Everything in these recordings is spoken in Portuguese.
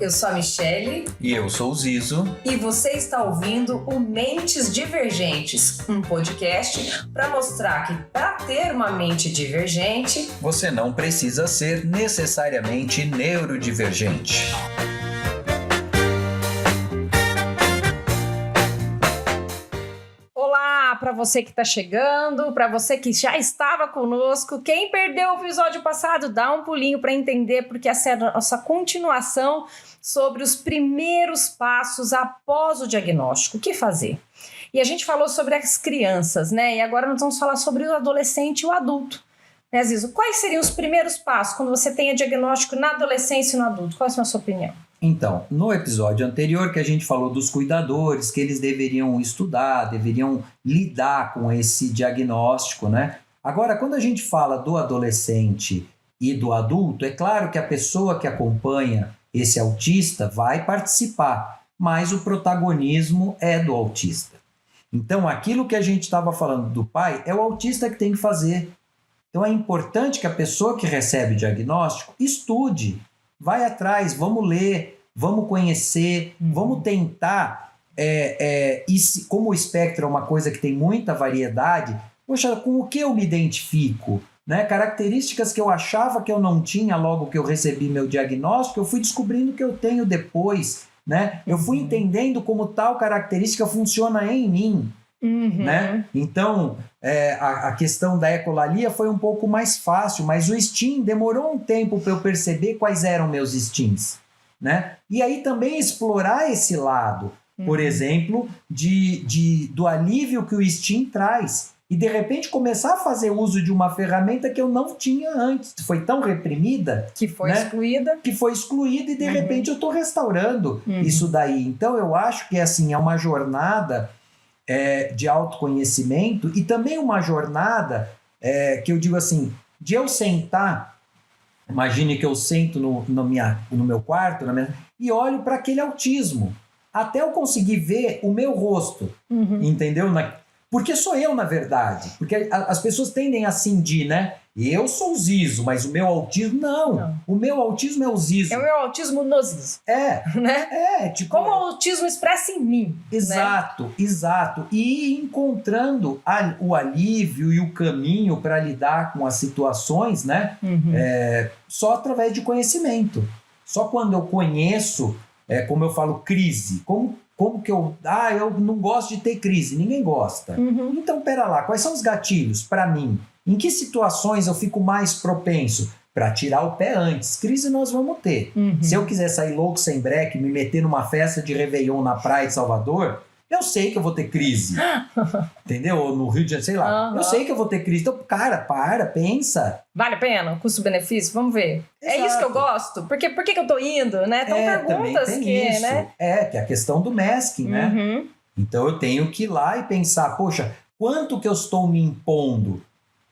Eu sou a Michele. E eu sou o Zizo. E você está ouvindo o Mentes Divergentes, um podcast para mostrar que para ter uma mente divergente, você não precisa ser necessariamente neurodivergente. Olá para você que está chegando, para você que já estava conosco. Quem perdeu o episódio passado, dá um pulinho para entender, porque essa é a nossa continuação sobre os primeiros passos após o diagnóstico. O que fazer? E a gente falou sobre as crianças, né? E agora nós vamos falar sobre o adolescente e o adulto. Né, Zizo? Quais seriam os primeiros passos quando você tenha diagnóstico na adolescência e no adulto? Qual é a sua opinião? Então, no episódio anterior que a gente falou dos cuidadores, que eles deveriam estudar, deveriam lidar com esse diagnóstico, né? Agora, quando a gente fala do adolescente e do adulto, é claro que a pessoa que acompanha esse autista vai participar, mas o protagonismo é do autista. Então, aquilo que a gente estava falando do pai, é o autista que tem que fazer. Então, é importante que a pessoa que recebe o diagnóstico estude, vai atrás, vamos ler, vamos conhecer, vamos tentar, como o espectro é uma coisa que tem muita variedade, poxa, com o que eu me identifico? Né? Características que eu achava que eu não tinha logo que eu recebi meu diagnóstico, eu fui descobrindo que eu tenho depois, né? Eu fui entendendo como tal característica funciona em mim. Né? Então, a questão da ecolalia foi um pouco mais fácil, mas o STIM demorou um tempo para eu perceber quais eram meus STIMs. Né? E aí também explorar esse lado, por exemplo, do alívio que o STIM traz. E de repente começar a fazer uso de uma ferramenta que eu não tinha antes. Foi tão reprimida. Que foi excluída. Que foi excluída e de repente eu estou restaurando isso daí. Então eu acho que assim, é uma jornada de autoconhecimento e também uma jornada que eu digo assim, de eu sentar, imagine que eu sento no meu quarto e olho para aquele autismo, até eu conseguir ver o meu rosto, entendeu? Porque sou eu, na verdade. Porque as pessoas tendem a cindir, né? Eu sou o Zizo, mas o meu autismo, não. O meu autismo é o Zizo. É o meu autismo no Zizo. Né? Tipo... Como o autismo expressa em mim. Exato, né? Exato. E encontrando o alívio e o caminho para lidar com as situações, né? Só através de conhecimento. Só quando eu conheço, como eu falo, crise, como que eu não gosto de ter crise, ninguém gosta. Então, pera lá, quais são os gatilhos para mim? Em que situações eu fico mais propenso? Para tirar o pé antes. Crise nós vamos ter. Se eu quiser sair louco sem breque, me meter numa festa de Réveillon na praia de Salvador, eu sei que eu vou ter crise. Entendeu? Ou no Rio de Janeiro, sei lá. Eu sei que eu vou ter crise. Então, cara, pensa. Vale a pena? Custo-benefício? Vamos ver. Exato. É isso que eu gosto? Por que eu tô indo? Né? Então, perguntas tem que... Isso. Né? Que é a questão do masking, né? Então, eu tenho que ir lá e pensar, poxa, quanto que eu estou me impondo?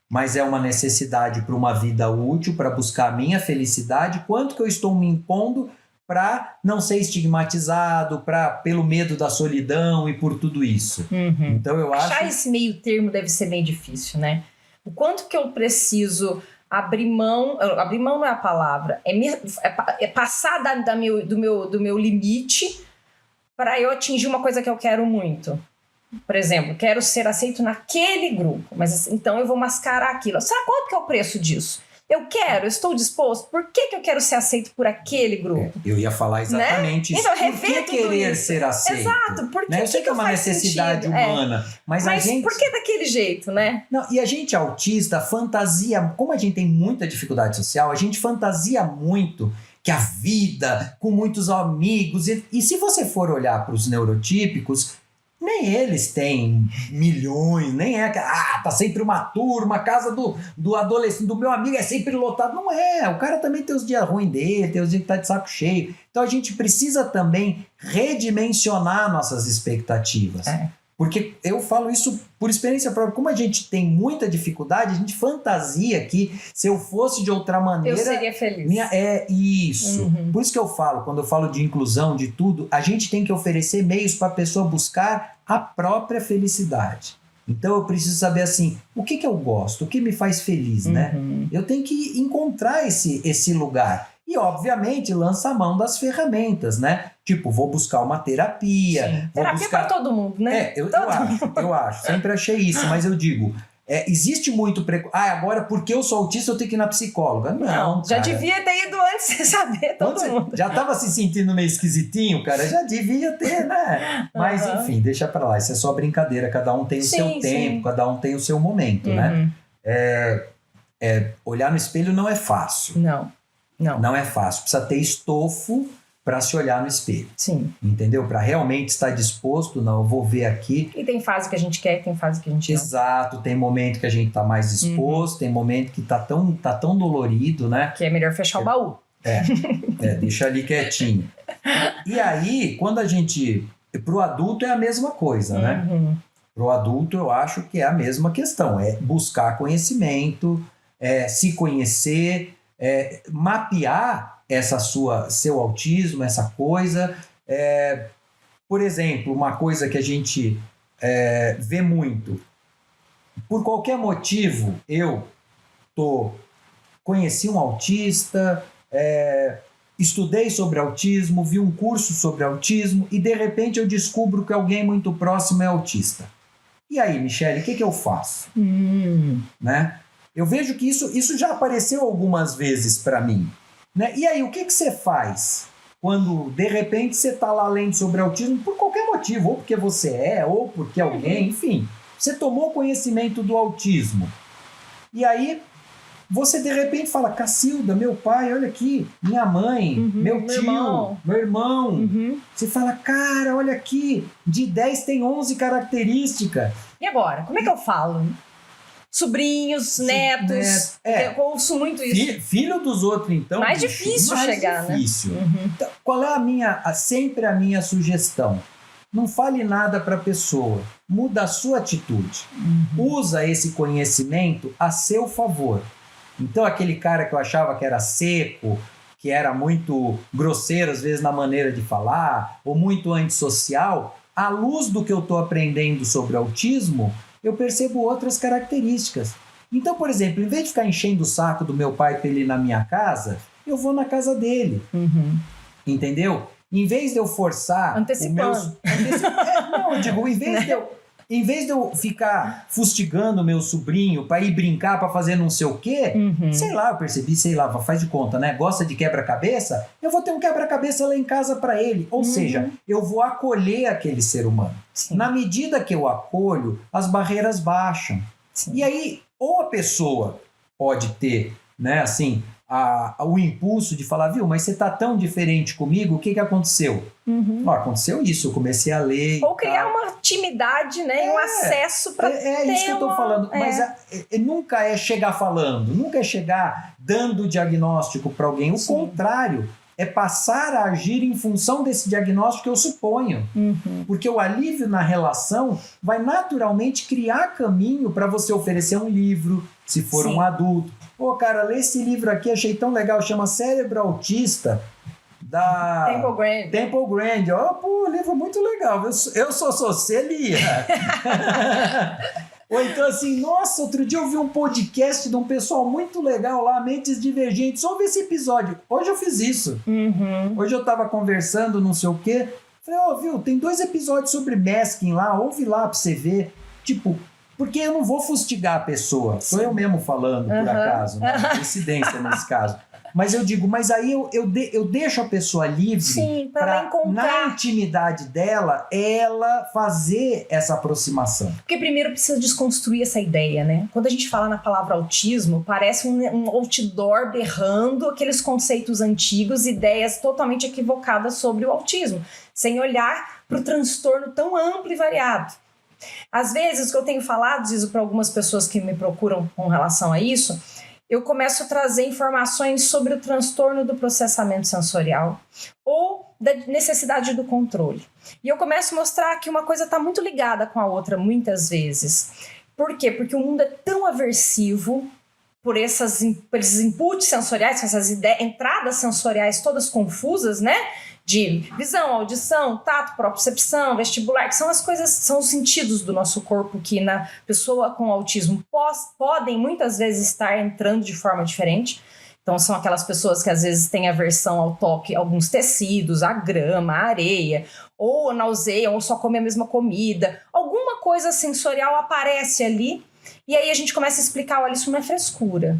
Mas é uma necessidade para uma vida útil, para buscar a minha felicidade, quanto que eu estou me impondo para não ser estigmatizado, pelo medo da solidão e por tudo isso. Então eu acho... Achar esse meio termo deve ser bem difícil, né? O quanto que eu preciso abrir mão não é a palavra, é passar do meu limite para eu atingir uma coisa que eu quero muito. Por exemplo, quero ser aceito naquele grupo, mas então eu vou mascarar aquilo. Sabe quanto que é o preço disso? Eu estou disposto. Por que eu quero ser aceito por aquele grupo? Eu ia falar exatamente isso. Então, por que querer ser aceito? Exato. Por que eu sei que é uma necessidade humana, mas a gente... por que daquele jeito, né? Não, e a gente autista fantasia, como a gente tem muita dificuldade social, a gente fantasia muito que a vida com muitos amigos... E se você for olhar para os neurotípicos... Nem eles têm milhões, nem tá sempre uma turma, a casa do adolescente, do meu amigo é sempre lotado. Não é, o cara também tem os dias ruins dele, tem os dias que tá de saco cheio. Então a gente precisa também redimensionar nossas expectativas. Porque eu falo isso por experiência própria. Como a gente tem muita dificuldade, a gente fantasia que se eu fosse de outra maneira... Eu seria feliz. Isso. Por isso que eu falo, quando eu falo de inclusão, de tudo, a gente tem que oferecer meios para a pessoa buscar a própria felicidade. Então eu preciso saber assim, o que eu gosto, o que me faz feliz, né? Eu tenho que encontrar esse lugar. E, obviamente, lança a mão das ferramentas, né? Tipo, vou buscar uma terapia. Sim. Vou Terapia buscar... para todo mundo, né? Eu acho. Sempre achei isso, mas eu digo... existe muito preconceito. Agora porque eu sou autista eu tenho que ir na psicóloga. Não, já cara. devia ter ido antes de você saber, todo mundo. Já tava se sentindo meio esquisitinho, cara? Já devia ter, né? Mas enfim, deixa pra lá. Isso é só brincadeira. Cada um tem o seu tempo, cada um tem o seu momento, né? Olhar no espelho não é fácil. Não é fácil. Precisa ter estofo para se olhar no espelho. Sim. Entendeu? Para realmente estar disposto, não, eu vou ver aqui. E tem fase que a gente quer, tem fase que a gente não. Exato, tem momento que a gente tá mais disposto, tem momento que tá tão dolorido, né? Que é melhor fechar o baú. Deixa ali quietinho. E aí, quando a gente... Pro adulto é a mesma coisa, né? Pro adulto eu acho que é a mesma questão. É buscar conhecimento, se conhecer, mapear seu autismo, essa coisa. Por exemplo, uma coisa que a gente vê muito. Por qualquer motivo, eu conheci um autista, estudei sobre autismo, vi um curso sobre autismo e, de repente, eu descubro que alguém muito próximo é autista. E aí, Michele, o que eu faço? Né? Eu vejo que isso já apareceu algumas vezes para mim. Né? E aí, o que você faz quando, de repente, você está lá lendo sobre autismo por qualquer motivo, ou porque você ou porque alguém, enfim, você tomou conhecimento do autismo. E aí, você, de repente, fala, Cacilda, meu pai, olha aqui, minha mãe, meu tio, meu irmão. Você fala, cara, olha aqui, de 10 tem 11 características. E agora? Como é que eu falo? Sobrinhos, netos. Eu ouço muito isso. Filho dos outros, então. Mais difícil chegar, difícil. Né? Então, qual é sempre a minha sugestão? Não fale nada para a pessoa. Muda a sua atitude. Usa esse conhecimento a seu favor. Então, aquele cara que eu achava que era seco, que era muito grosseiro, às vezes, na maneira de falar, ou muito antissocial, à luz do que eu estou aprendendo sobre autismo, eu percebo outras características. Então, por exemplo, em vez de ficar enchendo o saco do meu pai para ele ir na minha casa, eu vou na casa dele. Entendeu? Em vez de eu forçar... Antecipando. Não, eu digo, em vez de eu ficar fustigando meu sobrinho para ir brincar, para fazer não sei o quê, eu percebi, faz de conta, né? Gosta de quebra-cabeça? Eu vou ter um quebra-cabeça lá em casa para ele. Ou seja, eu vou acolher aquele ser humano. Sim. Na medida que eu acolho, as barreiras baixam. Sim. E aí, ou a pessoa pode ter, né, assim... o impulso de falar, viu, mas você tá tão diferente comigo, o que aconteceu? Aconteceu isso, eu comecei a ler. Ou criar uma intimidade, né, um acesso para ter isso que eu tô falando, mas nunca é chegar falando, nunca é chegar dando diagnóstico para alguém, o contrário, é passar a agir em função desse diagnóstico que eu suponho, porque o alívio na relação vai naturalmente criar caminho para você oferecer um livro, se for um adulto. Pô, cara, lê esse livro aqui, achei tão legal, chama Cérebro Autista, da Temple Grandin. Pô, livro muito legal, eu sou você lia. Ou então assim, nossa, outro dia eu vi um podcast de um pessoal muito legal lá, Mentes Divergentes, ouve esse episódio. Hoje eu fiz isso. Hoje eu tava conversando, não sei o quê, falei, viu, tem 2 episódios sobre masking lá, ouve lá pra você ver, tipo... Porque eu não vou fustigar a pessoa. Sou eu mesmo falando, por acaso. Né? Coincidência nesse caso. Mas eu digo, mas aí eu deixo a pessoa livre para, na intimidade dela, ela fazer essa aproximação. Porque primeiro precisa desconstruir essa ideia, né? Quando a gente fala na palavra autismo, parece um outdoor berrando aqueles conceitos antigos, ideias totalmente equivocadas sobre o autismo, sem olhar para o transtorno tão amplo e variado. Às vezes, o que eu tenho falado, diz para algumas pessoas que me procuram com relação a isso, eu começo a trazer informações sobre o transtorno do processamento sensorial ou da necessidade do controle. E eu começo a mostrar que uma coisa está muito ligada com a outra muitas vezes. Por quê? Porque o mundo é tão aversivo por esses inputs sensoriais, essas entradas sensoriais todas confusas, né? De visão, audição, tato, propriocepção, vestibular, que são as coisas, são os sentidos do nosso corpo que na pessoa com autismo podem muitas vezes estar entrando de forma diferente. Então são aquelas pessoas que às vezes têm aversão ao toque, a alguns tecidos, a grama, a areia, ou nauseiam, ou só comem a mesma comida. Alguma coisa sensorial aparece ali, e aí a gente começa a explicar, olha, isso não é frescura.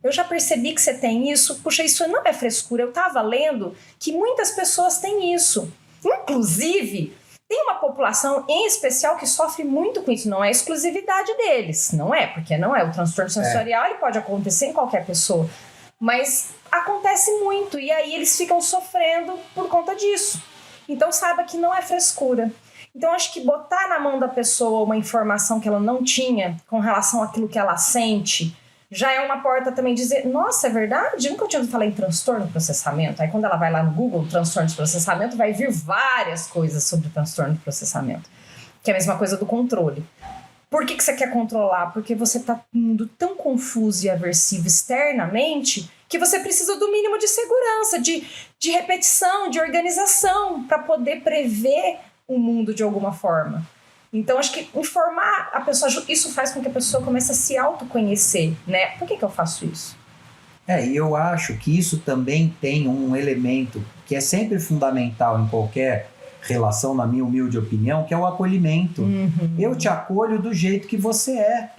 Eu já percebi que você tem isso. Puxa, isso não é frescura. Eu estava lendo que muitas pessoas têm isso. Inclusive, tem uma população em especial que sofre muito com isso. Não é exclusividade deles. Não é, porque não é. O transtorno sensorial ele pode acontecer em qualquer pessoa. Mas acontece muito. E aí eles ficam sofrendo por conta disso. Então saiba que não é frescura. Então acho que botar na mão da pessoa uma informação que ela não tinha com relação àquilo que ela sente... já é uma porta também dizer, nossa, é verdade? Eu nunca tinha ouvido falar em transtorno de processamento. Aí quando ela vai lá no Google, transtorno de processamento, vai vir várias coisas sobre transtorno de processamento. Que é a mesma coisa do controle. Por que você quer controlar? Porque você está num mundo tão confuso e aversivo externamente que você precisa do mínimo de segurança, de repetição, de organização, para poder prever o mundo de alguma forma. Então, acho que informar a pessoa, isso faz com que a pessoa comece a se autoconhecer, né? Por que eu faço isso? E eu acho que isso também tem um elemento que é sempre fundamental em qualquer relação, na minha humilde opinião, que é o acolhimento. Eu te acolho do jeito que você é,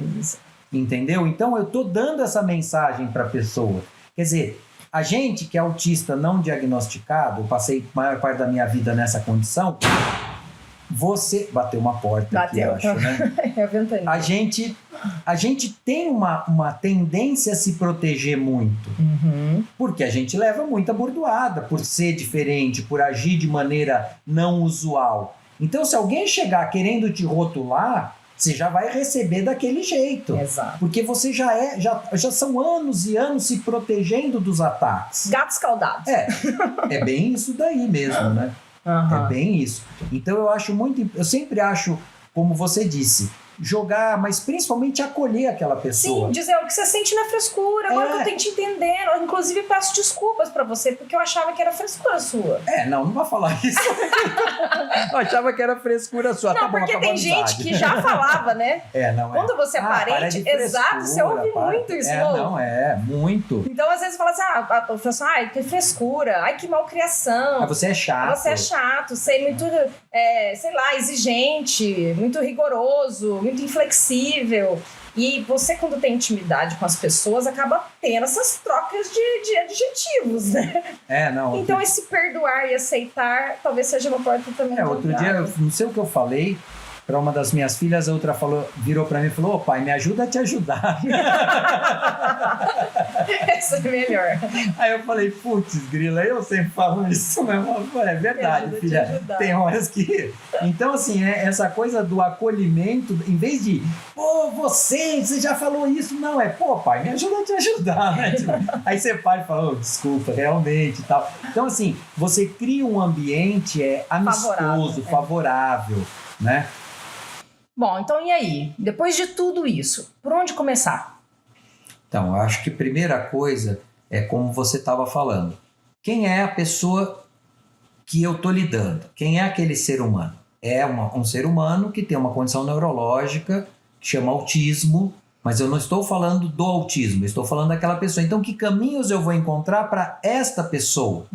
entendeu? Então, eu tô dando essa mensagem para a pessoa. Quer dizer, a gente que é autista não diagnosticado, eu passei a maior parte da minha vida nessa condição... Você bateu uma porta aqui, acho, né? É a ventania. A gente tem uma tendência a se proteger muito. Porque a gente leva muita bordoada por ser diferente, por agir de maneira não usual. Então, se alguém chegar querendo te rotular, você já vai receber daquele jeito. Exato. Porque você já são anos e anos se protegendo dos ataques. Gatos escaldados. É bem isso daí mesmo, né? É bem isso. Então eu sempre acho, como você disse, jogar, mas principalmente acolher aquela pessoa. Sim, dizer o que você sente na frescura, agora que eu tenho te entendendo. Eu, inclusive, peço desculpas pra você, porque eu achava que era frescura sua. Não vai falar isso. Eu achava que era frescura sua. Não, tá bom, porque tem gente que já falava, né? Quando você é parente, exato, você ouve muito isso. Muito. Então, às vezes, fala assim, a pessoa, ai, que frescura, ai, que malcriação. Você é chato. Você é chato, você é muito, sei lá, exigente, muito rigoroso, muito inflexível. E você, quando tem intimidade com as pessoas, acaba tendo essas trocas de adjetivos, né? Então, esse perdoar e aceitar talvez seja uma porta também. Outro dia, eu não sei o que eu falei para uma das minhas filhas, a outra virou para mim e falou: pai, me ajuda a te ajudar. Essa é melhor. Aí eu falei: putz, grila, eu sempre falo isso, mas é verdade, filha. Tem horas que... Então, assim, essa coisa do acolhimento, em vez de, você já falou isso, não, pai, me ajuda a te ajudar, né? Aí você para e fala: desculpa, realmente e tal. Então, assim, você cria um ambiente amistoso, favorável, né? Bom, então e aí? Depois de tudo isso, por onde começar? Então, eu acho que a primeira coisa é como você estava falando. Quem é a pessoa que eu estou lidando? Quem é aquele ser humano? É um ser humano que tem uma condição neurológica que chama autismo, mas eu não estou falando do autismo, eu estou falando daquela pessoa. Então, que caminhos eu vou encontrar para esta pessoa?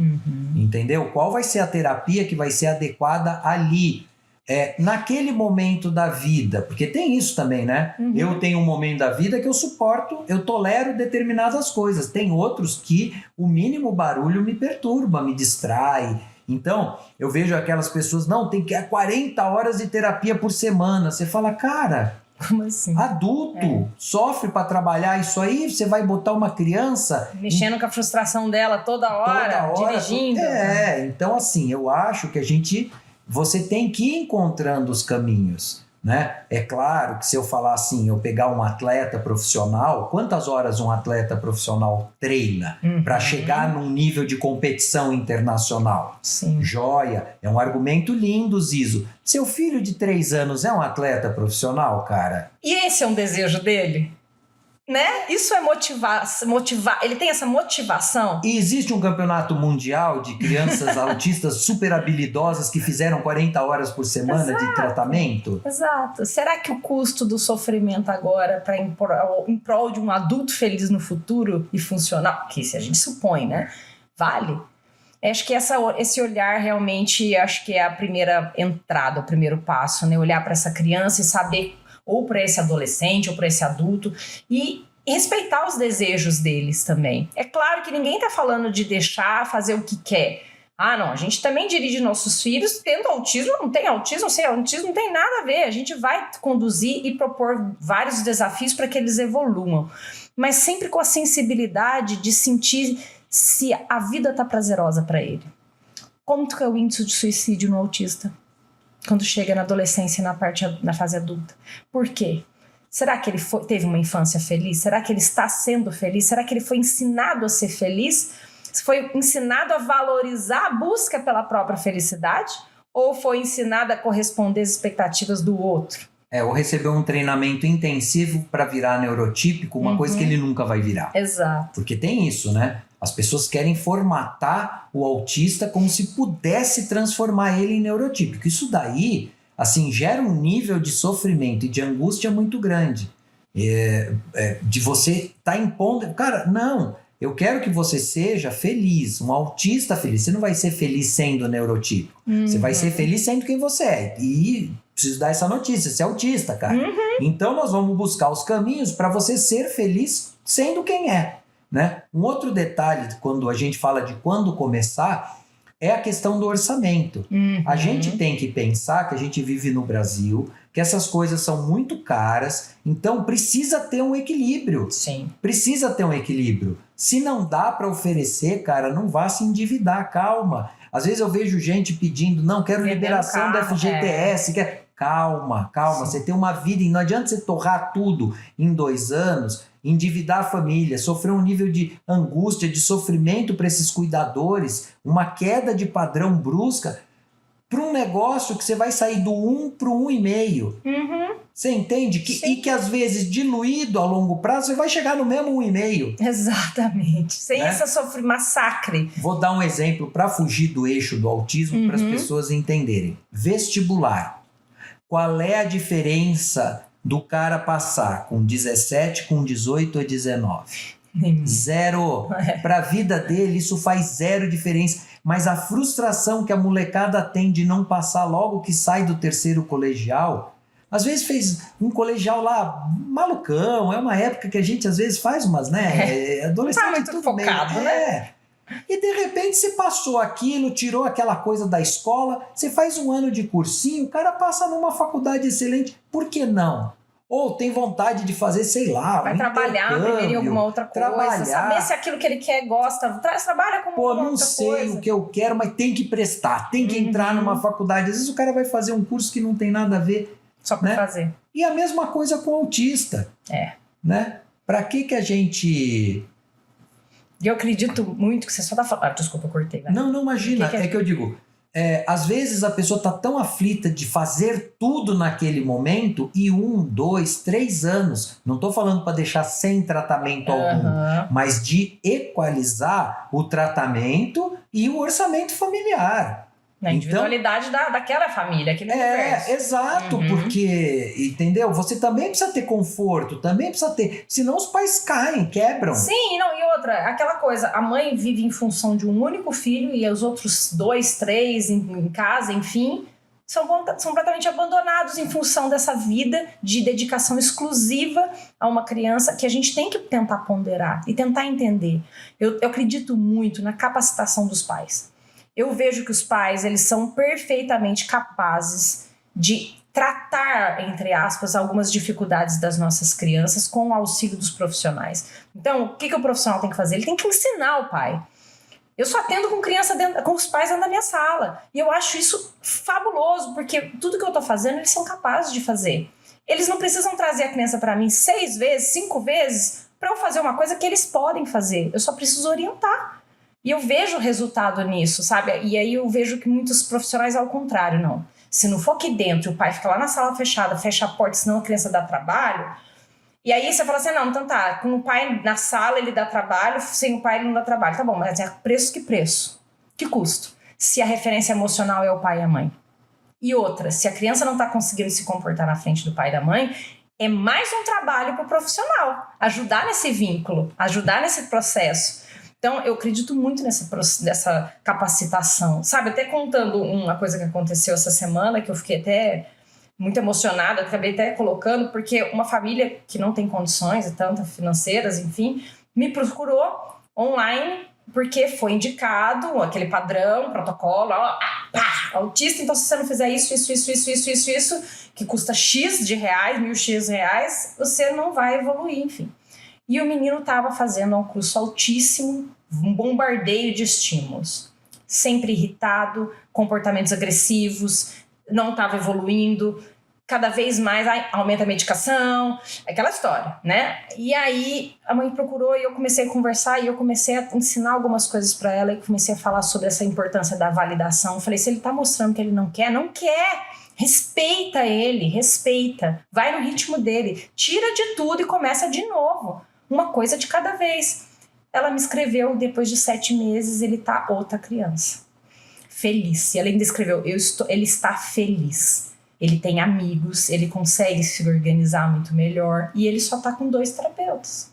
Entendeu? Qual vai ser a terapia que vai ser adequada ali? Naquele momento da vida, porque tem isso também, né? Eu tenho um momento da vida que eu suporto, eu tolero determinadas coisas. Tem outros que o mínimo barulho me perturba, me distrai. Então, eu vejo aquelas pessoas, não, tem que 40 horas de terapia por semana. Você fala, cara, como assim? Adulto sofre para trabalhar isso aí, você vai botar uma criança... Mexendo com a frustração dela toda hora. Dirigindo. Então assim, eu acho que você tem que ir encontrando os caminhos, né? É claro que se eu falar assim, eu pegar um atleta profissional, quantas horas um atleta profissional treina para chegar num nível de competição internacional? Sim. Joia, é um argumento lindo, Zizo. Seu filho de 3 anos é um atleta profissional, cara? E esse é um desejo dele? Né? Isso é motivar, ele tem essa motivação. E existe um campeonato mundial de crianças autistas super habilidosas que fizeram 40 horas por semana de tratamento? Exato. Será que o custo do sofrimento agora em prol de um adulto feliz no futuro e funcional, que se a gente supõe, né? Vale? Acho que esse olhar realmente, acho que é a primeira entrada, o primeiro passo, né? Olhar para essa criança e saber, ou para esse adolescente, ou para esse adulto, e respeitar os desejos deles também. É claro que ninguém está falando de deixar fazer o que quer. Não, a gente também dirige nossos filhos tendo autismo, não tem autismo, sem autismo, não tem nada a ver. A gente vai conduzir e propor vários desafios para que eles evoluam. Mas sempre com a sensibilidade de sentir se a vida está prazerosa para ele. Como que é o índice de suicídio no autista? Quando chega na adolescência e na fase adulta. Por quê? Será que ele teve uma infância feliz? Será que ele está sendo feliz? Será que ele foi ensinado a ser feliz? Foi ensinado a valorizar a busca pela própria felicidade? Ou foi ensinado a corresponder às expectativas do outro? Ou recebeu um treinamento intensivo para virar neurotípico, uma coisa que ele nunca vai virar. Exato. Porque tem isso, né? As pessoas querem formatar o autista como se pudesse transformar ele em neurotípico. Isso daí, assim, gera um nível de sofrimento e de angústia muito grande. De você estar impondo... Cara, não, eu quero que você seja feliz, um autista feliz. Você não vai ser feliz sendo neurotípico. Você vai ser feliz sendo quem você é. E preciso dar essa notícia, você é autista, cara. Então nós vamos buscar os caminhos para você ser feliz sendo quem é. Né? Um outro detalhe, quando a gente fala de quando começar, é a questão do orçamento. A gente tem que pensar que a gente vive no Brasil, que essas coisas são muito caras, então precisa ter um equilíbrio. Sim. Precisa ter um equilíbrio. Se não dá para oferecer, cara, não vá se endividar, calma. Às vezes eu vejo gente pedindo, não, quero liberação do FGTS, Calma, você tem uma vida e não adianta você torrar tudo em 2 anos, endividar a família, sofrer um nível de angústia, de sofrimento para esses cuidadores, uma queda de padrão brusca para um negócio que você vai sair do 1 para o 1,5. Você entende? E que às vezes diluído a longo prazo você vai chegar no mesmo 1,5. Exatamente. Sem essa massacre. Vou dar um exemplo para fugir do eixo do autismo para as pessoas entenderem. Vestibular. Qual é a diferença do cara passar com 17, com 18 ou 19? Zero. Para a vida dele isso faz zero diferença. Mas a frustração que a molecada tem de não passar logo que sai do 3º colegial, às vezes fez um colegial lá malucão, é uma época que a gente às vezes faz umas, né? Adolescente tá muito tudo focado, bem. né? E de repente você passou aquilo, tirou aquela coisa da escola, você faz um ano de cursinho, o cara passa numa faculdade excelente, por que não? Ou tem vontade de fazer, sei lá, vai trabalhar primeiro em alguma outra coisa, saber se aquilo que ele quer gosta, trabalha com outra coisa. Não sei o que eu quero, mas tem que prestar, tem que entrar numa faculdade. Às vezes o cara vai fazer um curso que não tem nada a ver. Só para fazer. E a mesma coisa com o autista. Né? Pra que a gente... E eu acredito muito que você só tá falando... desculpa, eu cortei. Vai. Não, imagina. É que eu digo... às vezes a pessoa tá tão aflita de fazer tudo naquele momento e 1, 2, 3 anos, não tô falando para deixar sem tratamento algum, mas de equalizar o tratamento e o orçamento familiar. A individualidade daquela família, aquele universo. Exato, porque, entendeu? Você também precisa ter conforto, também precisa ter... Senão os pais caem, quebram. Sim, não, e outra, aquela coisa, a mãe vive em função de um único filho e os outros 2, 3 em casa, enfim, são completamente abandonados em função dessa vida de dedicação exclusiva a uma criança que a gente tem que tentar ponderar e tentar entender. Eu acredito muito na capacitação dos pais. Eu vejo que os pais, eles são perfeitamente capazes de tratar, entre aspas, algumas dificuldades das nossas crianças com o auxílio dos profissionais. Então, o que o profissional tem que fazer? Ele tem que ensinar o pai. Eu só atendo com criança com os pais dentro da minha sala. E eu acho isso fabuloso, porque tudo que eu tô fazendo, eles são capazes de fazer. Eles não precisam trazer a criança para mim 6 vezes, 5 vezes, para eu fazer uma coisa que eles podem fazer. Eu só preciso orientar. E eu vejo resultado nisso, sabe? E aí eu vejo que muitos profissionais, ao contrário, não. Se não for aqui dentro, o pai fica lá na sala fechada, fecha a porta, senão a criança dá trabalho, E aí você fala assim, não, então tá, com o pai na sala ele dá trabalho, sem o pai ele não dá trabalho. Tá bom, mas é preço que preço? Que custo? Se a referência emocional é o pai e a mãe. E outra, se a criança não tá conseguindo se comportar na frente do pai e da mãe, é mais um trabalho pro profissional. Ajudar nesse vínculo, ajudar nesse processo. Então, eu acredito muito nessa capacitação. Sabe, até contando uma coisa que aconteceu essa semana, que eu fiquei até muito emocionada, acabei até colocando, porque uma família que não tem condições, tanto financeiras, enfim, me procurou online, porque foi indicado aquele padrão, protocolo, autista, então se você não fizer isso, que custa X de reais, 1.000 X reais, você não vai evoluir, enfim. E o menino estava fazendo um curso altíssimo, um bombardeio de estímulos. Sempre irritado, comportamentos agressivos, não estava evoluindo, cada vez mais aumenta a medicação, aquela história, né? E aí a mãe procurou e eu comecei a conversar e eu comecei a ensinar algumas coisas para ela e comecei a falar sobre essa importância da validação. Eu falei, se ele tá mostrando que ele não quer, não quer. Respeita ele, respeita. Vai no ritmo dele, tira de tudo e começa de novo. Uma coisa de cada vez. Ela me escreveu, depois de 7 meses, ele tá outra criança. Feliz. E ela ainda escreveu, ele está feliz. Ele tem amigos, ele consegue se organizar muito melhor e ele só tá com 2 terapeutas.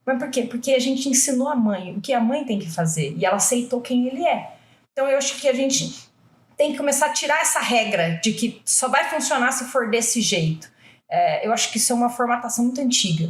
Mas por quê? Porque a gente ensinou a mãe o que a mãe tem que fazer e ela aceitou quem ele é. Então eu acho que a gente tem que começar a tirar essa regra de que só vai funcionar se for desse jeito. Eu acho que isso é uma formatação muito antiga.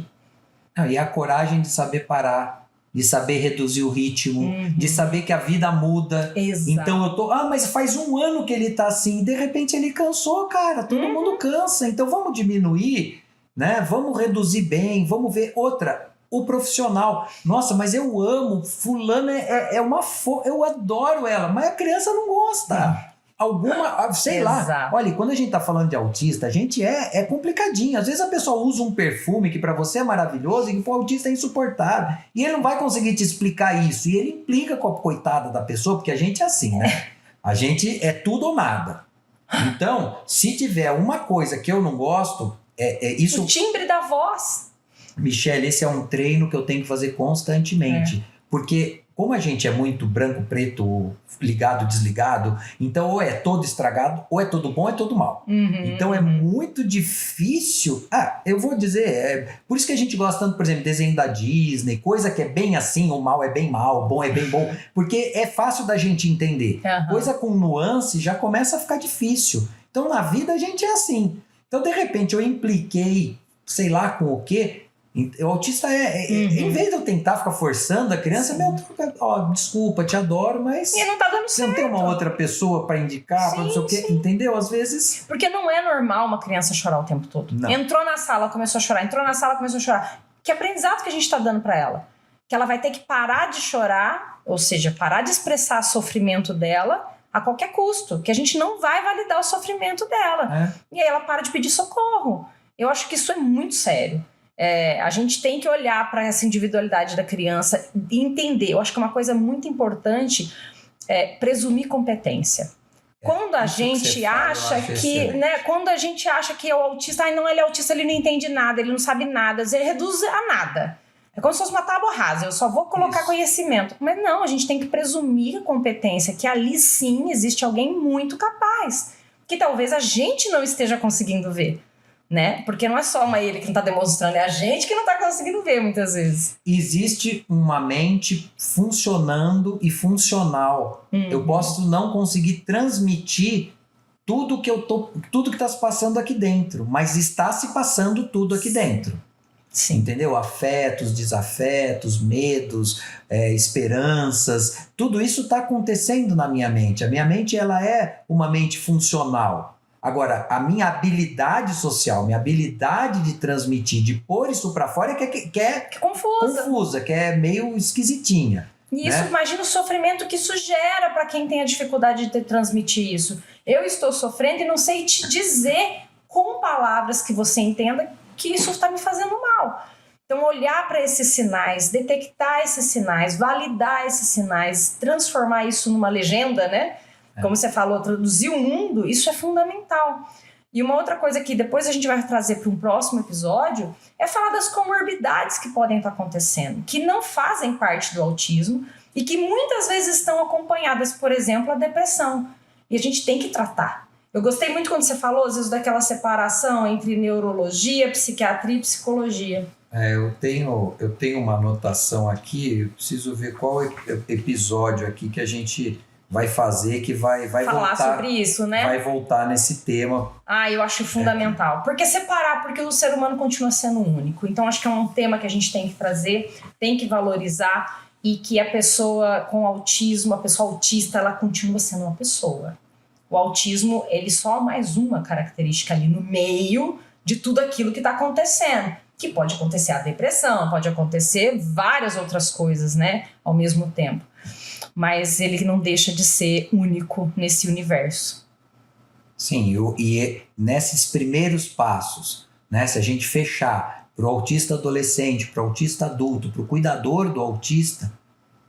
E a coragem de saber parar, de saber reduzir o ritmo, de saber que a vida muda. Exato. Então eu tô, mas faz 1 ano que ele tá assim, e de repente ele cansou, cara, todo mundo cansa, então vamos diminuir, né? Vamos reduzir bem, vamos ver outra. O profissional, nossa, mas eu amo, fulano eu adoro ela, mas a criança não gosta. Alguma, sei lá, olha, quando a gente tá falando de autista, a gente é complicadinho. Às vezes a pessoa usa um perfume que pra você é maravilhoso e que pro autista é insuportável. E ele não vai conseguir te explicar isso. E ele implica com a coitada da pessoa, porque a gente é assim, né? A gente é tudo ou nada. Então, se tiver uma coisa que eu não gosto, isso... O timbre da voz. Michele, esse é um treino que eu tenho que fazer constantemente. Porque como a gente é muito branco, preto, ligado, desligado, então ou é todo estragado, ou é todo bom, ou é todo mal. Então é muito difícil. Eu vou dizer, por isso que a gente gosta tanto, por exemplo, desenho da Disney, coisa que é bem assim, o mal é bem mal, o bom é bem bom, porque é fácil da gente entender. Coisa com nuance já começa a ficar difícil. Então na vida a gente é assim. Então de repente eu impliquei, sei lá com o quê. O autista em vez de eu tentar ficar forçando a criança, desculpa, te adoro, mas e não tá dando você certo. Não tem uma outra pessoa pra indicar, pra não sei o quê, entendeu? Às vezes... Porque não é normal uma criança chorar o tempo todo. Não. Entrou na sala, começou a chorar, Que aprendizado que a gente tá dando pra ela? Que ela vai ter que parar de chorar, ou seja, parar de expressar o sofrimento dela a qualquer custo, que a gente não vai validar o sofrimento dela. E aí ela para de pedir socorro. Eu acho que isso é muito sério. A gente tem que olhar para essa individualidade da criança e entender. Eu acho que uma coisa muito importante é presumir competência. Quando a gente acha que, né, quando a gente acha que é o autista, não, ele é autista, ele não entende nada, ele não sabe nada, ele reduz a nada. É como se fosse uma tábua rasa, eu só vou colocar conhecimento. Mas não, a gente tem que presumir a competência, que ali sim existe alguém muito capaz, que talvez a gente não esteja conseguindo ver. Né? Porque não é só ele que não está demonstrando, é a gente que não está conseguindo ver muitas vezes. Existe uma mente funcionando e funcional. Eu posso não conseguir transmitir tudo que está se passando aqui dentro, mas está se passando tudo aqui dentro. Sim. Entendeu? Afetos, desafetos, medos, esperanças, tudo isso está acontecendo na minha mente. A minha mente ela é uma mente funcional. Agora, a minha habilidade social, minha habilidade de transmitir, de pôr isso pra fora que é confusa, que é meio esquisitinha. E isso, imagina o sofrimento que isso gera para quem tem a dificuldade de transmitir isso. Eu estou sofrendo e não sei te dizer com palavras que você entenda que isso está me fazendo mal. Então, olhar para esses sinais, detectar esses sinais, validar esses sinais, transformar isso numa legenda, né? Como você falou, traduzir o mundo, isso é fundamental. E uma outra coisa que depois a gente vai trazer para um próximo episódio é falar das comorbidades que podem estar acontecendo, que não fazem parte do autismo e que muitas vezes estão acompanhadas, por exemplo, a depressão. E a gente tem que tratar. Eu gostei muito quando você falou, às vezes, daquela separação entre neurologia, psiquiatria e psicologia. Eu tenho uma anotação aqui, eu preciso ver qual episódio aqui que a gente vai fazer, que vai falar voltar, sobre isso, né? Vai voltar nesse tema. Eu acho fundamental. Porque separar, porque o ser humano continua sendo único. Então, acho que é um tema que a gente tem que trazer, tem que valorizar, e que a pessoa com autismo, a pessoa autista, ela continua sendo uma pessoa. O autismo, ele só é mais uma característica ali no meio de tudo aquilo que está acontecendo. Que pode acontecer a depressão, pode acontecer várias outras coisas, né? Ao mesmo tempo. Mas ele não deixa de ser único nesse universo. Sim, e nesses primeiros passos, né? Se a gente fechar para o autista adolescente, para o autista adulto, para o cuidador do autista,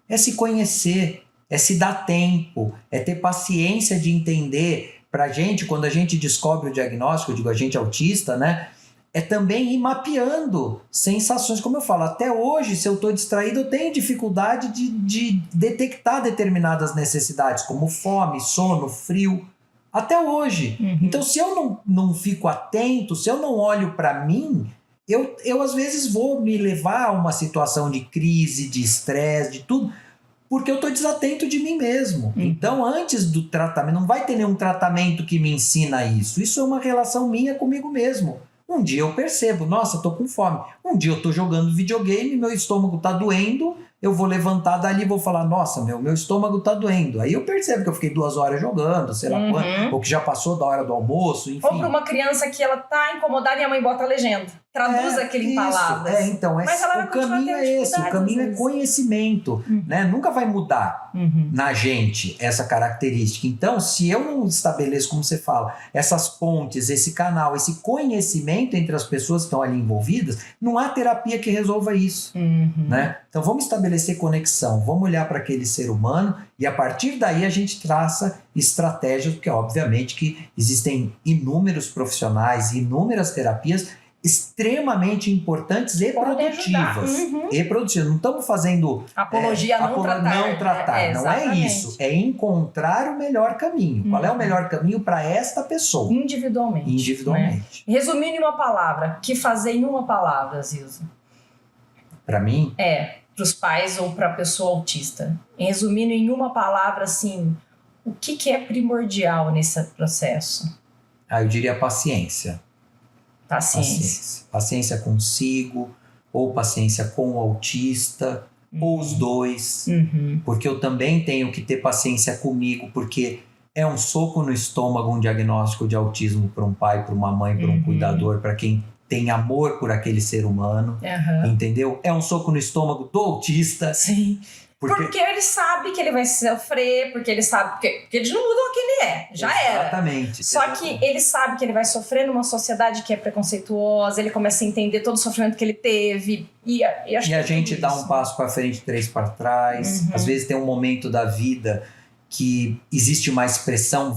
é se conhecer, é se dar tempo, é ter paciência de entender. Para a gente, quando a gente descobre o diagnóstico, eu digo a gente autista, né? É também ir mapeando sensações. Como eu falo, até hoje, se eu estou distraído, eu tenho dificuldade de detectar determinadas necessidades, como fome, sono, frio, até hoje. Então, se eu não fico atento, se eu não olho para mim, eu às vezes vou me levar a uma situação de crise, de estresse, de tudo, porque eu estou desatento de mim mesmo. Então, antes do tratamento, não vai ter nenhum tratamento que me ensina isso. Isso é uma relação minha comigo mesmo. Um dia eu percebo, nossa, tô com fome. Um dia eu tô jogando videogame, meu estômago tá doendo, eu vou levantar dali e vou falar, nossa, meu estômago tá doendo. Aí eu percebo que eu fiquei 2 horas jogando, sei lá quanto, ou que já passou da hora do almoço, enfim. Ou para uma criança que ela tá incomodada e a mãe bota a legenda. Traduz aquele em palavras. Então, mas ela o caminho é esse, o caminho é conhecimento, né? Nunca vai mudar na gente essa característica. Então, se eu não estabeleço, como você fala, essas pontes, esse canal, esse conhecimento entre as pessoas que estão ali envolvidas, não há terapia que resolva isso, né? Então, vamos estabelecer conexão, vamos olhar para aquele ser humano e a partir daí a gente traça estratégias, porque obviamente que existem inúmeros profissionais, inúmeras terapias extremamente importantes e produtivas. E produtivas. Não estamos fazendo apologia a não tratar. Não é isso. É encontrar o melhor caminho. Qual é o melhor caminho para esta pessoa? Individualmente. Né? Resumindo em uma palavra, que fazer em uma palavra, Zilza? Para mim? Para os pais ou para a pessoa autista. Resumindo em uma palavra, assim, o que é primordial nesse processo? Eu diria paciência. Paciência consigo, ou paciência com o autista, ou os dois. Porque eu também tenho que ter paciência comigo, porque é um soco no estômago um diagnóstico de autismo para um pai, para uma mãe, para um cuidador, para quem tem amor por aquele ser humano, entendeu? É um soco no estômago do autista. Sim. Porque ele sabe que ele vai sofrer, porque ele sabe... Porque ele não mudou quem ele é, era. Exatamente. Só que ele sabe que ele vai sofrer numa sociedade que é preconceituosa, ele começa a entender todo o sofrimento que ele teve. E a gente dá um passo para frente, 3 para trás. Às vezes tem um momento da vida que existe uma expressão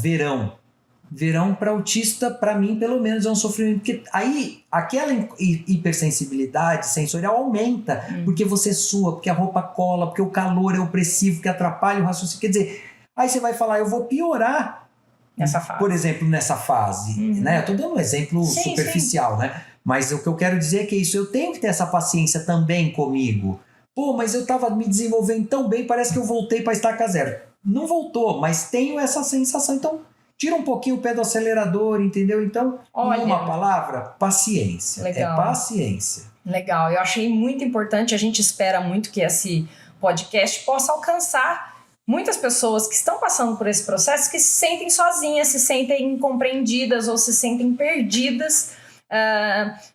Verão para autista, para mim, pelo menos, é um sofrimento. Porque aí, aquela hipersensibilidade sensorial aumenta. Porque você sua, porque a roupa cola, porque o calor é opressivo, que atrapalha o raciocínio. Quer dizer, aí você vai falar, eu vou piorar. Nessa fase. Por exemplo, nessa fase. Né? Eu estou dando um exemplo superficial, né? Mas o que eu quero dizer é que isso, eu tenho que ter essa paciência também comigo. Pô, mas eu estava me desenvolvendo tão bem, parece que eu voltei para estaca zero. Não voltou, mas tenho essa sensação. Então, tira um pouquinho o pé do acelerador, entendeu? Então, em uma palavra, paciência. Legal. É paciência. Legal. Eu achei muito importante. A gente espera muito que esse podcast possa alcançar muitas pessoas que estão passando por esse processo, que se sentem sozinhas, se sentem incompreendidas ou se sentem perdidas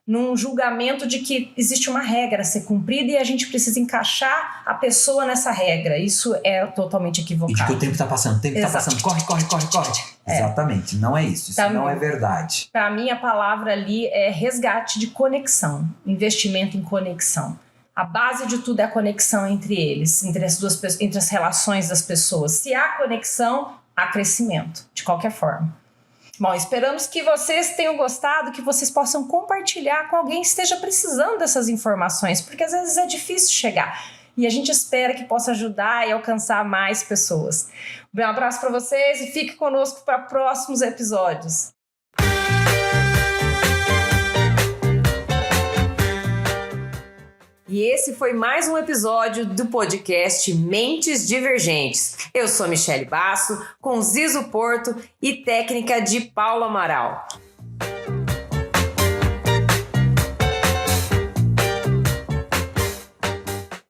num julgamento de que existe uma regra a ser cumprida e a gente precisa encaixar a pessoa nessa regra. Isso é totalmente equivocado. E de que o tempo está passando, corre. Exatamente, não é isso. Isso não é verdade. Para mim, a palavra ali é resgate de conexão, investimento em conexão. A base de tudo é a conexão entre eles, entre as relações das pessoas. Se há conexão, há crescimento, de qualquer forma. Bom, esperamos que vocês tenham gostado, que vocês possam compartilhar com alguém que esteja precisando dessas informações, porque às vezes é difícil chegar. E a gente espera que possa ajudar e alcançar mais pessoas. Um abraço para vocês e fique conosco para próximos episódios. E esse foi mais um episódio do podcast Mentes Divergentes. Eu sou Michele Basso, com Zizo Porto e técnica de Paulo Amaral.